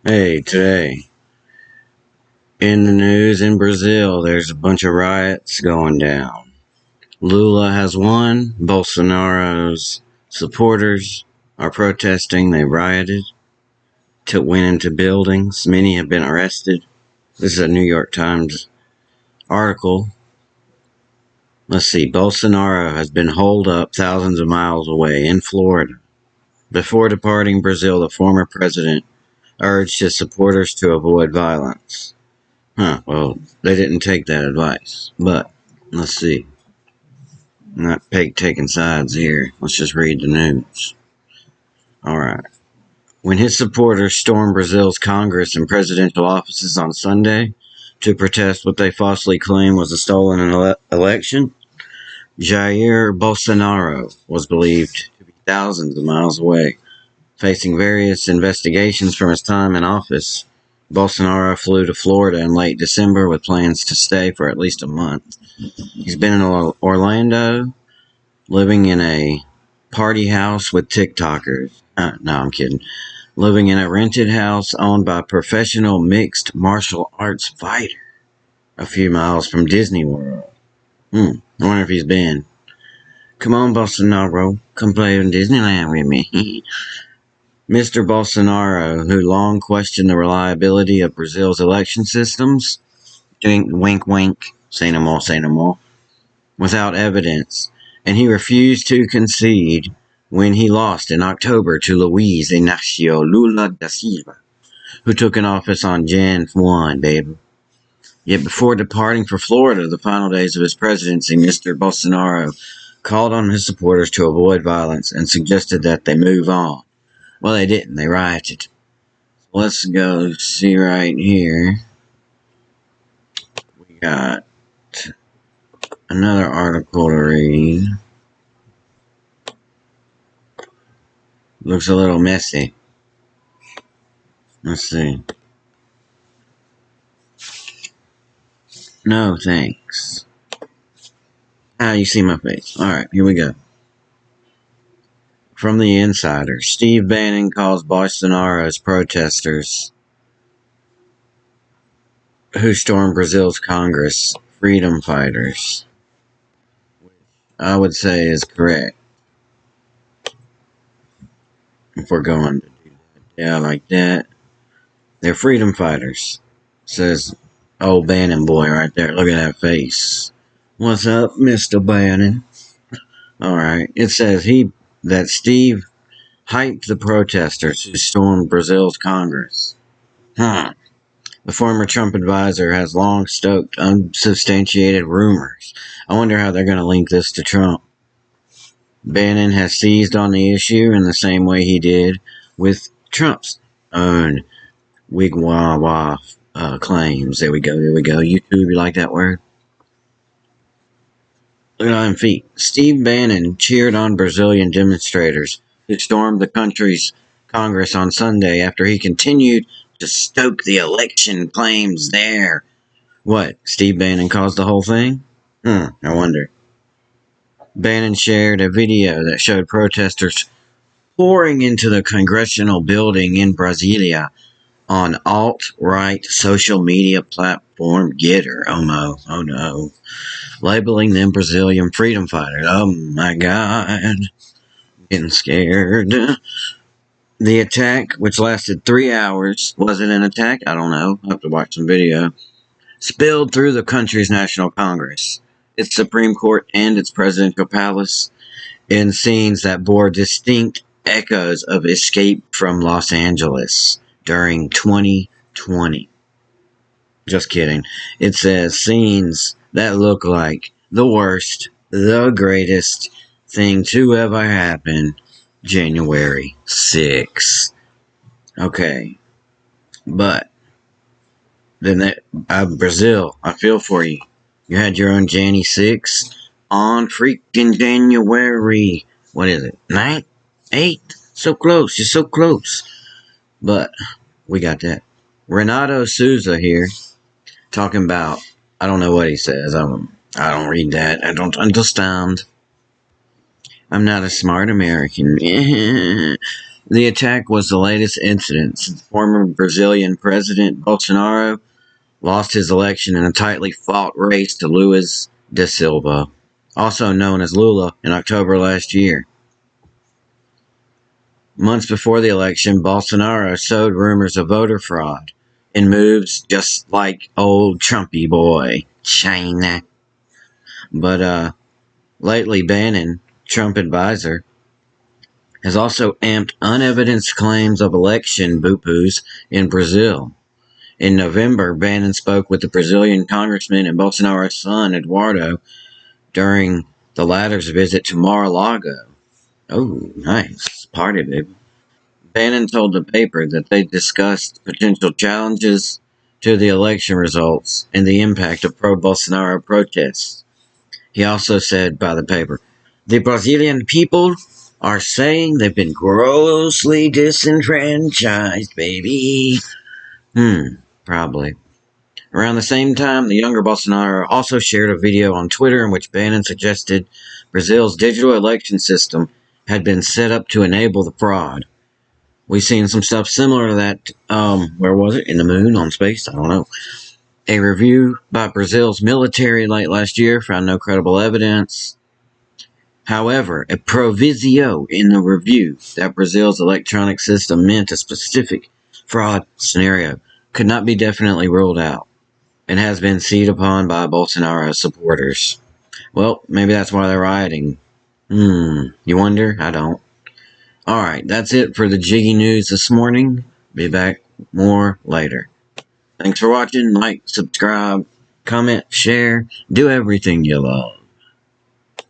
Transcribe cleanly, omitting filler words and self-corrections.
Hey, today in the news in Brazil, there's a bunch of riots going down. Lula has won. Bolsonaro's supporters are protesting. They rioted, went into buildings. Many have been arrested. This is a New York Times article. Let's see. Bolsonaro has been holed up thousands of miles away in Florida. Before departing Brazil, the former president urged his supporters to avoid violence. Well, they didn't take that advice. But, let's see. I'm not taking sides here. Let's just read the news. Alright. When his supporters stormed Brazil's Congress and presidential offices on Sunday to protest what they falsely claimed was a stolen election, Jair Bolsonaro was believed to be thousands of miles away, facing various investigations from his time in office. Bolsonaro flew to Florida in late December with plans to stay for at least a month. He's been in Orlando, living in a party house with TikTokers. No, I'm kidding. Living in a rented house owned by a professional mixed martial arts fighter a few miles from Disney World. I wonder if he's been. Come on, Bolsonaro. Come play in Disneyland with me. Mr. Bolsonaro, who long questioned the reliability of Brazil's election systems, wink wink, say no more, without evidence, and he refused to concede when he lost in October to Luiz Inácio Lula da Silva, who took in office on Jan 1, baby. Yet before departing for Florida the final days of his presidency, Mr. Bolsonaro called on his supporters to avoid violence and suggested that they move on. Well, they didn't. They rioted. Let's go see right here. We got another article to read. Looks a little messy. Let's see. No, thanks. You see my face. Alright, here we go. From the Insider, Steve Bannon calls Bolsonaro's protesters who stormed Brazil's Congress freedom fighters. I would say is correct. If we're going to do that, like that. They're freedom fighters. Says old Bannon boy right there. Look at that face. What's up, Mr. Bannon? Alright. It says that Steve hyped the protesters who stormed Brazil's Congress. The former Trump advisor has long stoked unsubstantiated rumors. I wonder how they're going to link this to Trump. Bannon has seized on the issue in the same way he did with Trump's own wigwah claims. There we go. YouTube, you like that word? Look at them feet. Steve Bannon cheered on Brazilian demonstrators who stormed the country's Congress on Sunday after he continued to stoke the election claims there. What? Steve Bannon caused the whole thing? I wonder. Bannon shared a video that showed protesters pouring into the congressional building in Brasilia on alt-right social media platform Getter. Oh no. Labeling them Brazilian freedom fighters. Oh my God. Getting scared. The attack, which lasted 3 hours, was it an attack? I don't know. I'll have to watch some video. Spilled through the country's National Congress, its Supreme Court, and its presidential palace in scenes that bore distinct echoes of Escape from Los Angeles during 2020. Just kidding. It says scenes that look like the worst, the greatest thing to ever happen, January 6th. Okay. But then Brazil, I feel for you. You had your own January 6th on freaking January. What is it? 9th? 8th? So close. You're so close. But we got that. Renato Souza here talking about, I don't know what he says. I don't read that. I don't understand. I'm not a smart American. The attack was the latest incident since former Brazilian President Bolsonaro lost his election in a tightly fought race to Luiz da Silva, also known as Lula, in October last year. Months before the election, Bolsonaro sowed rumors of voter fraud in moves just like old Trumpy boy, China. But lately, Bannon, Trump advisor, has also amped unevidenced claims of election boo-boos in Brazil. In November, Bannon spoke with the Brazilian congressman and Bolsonaro's son, Eduardo, during the latter's visit to Mar-a-Lago. Oh, nice. Party, baby. Bannon told the paper that they discussed potential challenges to the election results and the impact of pro-Bolsonaro protests. He also said by the paper, the Brazilian people are saying they've been grossly disenfranchised, baby. Probably. Around the same time, the younger Bolsonaro also shared a video on Twitter in which Bannon suggested Brazil's digital election system had been set up to enable the fraud. We've seen some stuff similar to that, where was it? In the moon, on space? I don't know. A review by Brazil's military late last year found no credible evidence. However, a proviso in the review that Brazil's electronic system meant a specific fraud scenario could not be definitely ruled out, and has been seized upon by Bolsonaro supporters. Well, maybe that's why they're rioting. You wonder? I don't. Alright, that's it for the Jiggy News this morning. Be back more later. Thanks for watching. Like, subscribe, comment, share, do everything you love.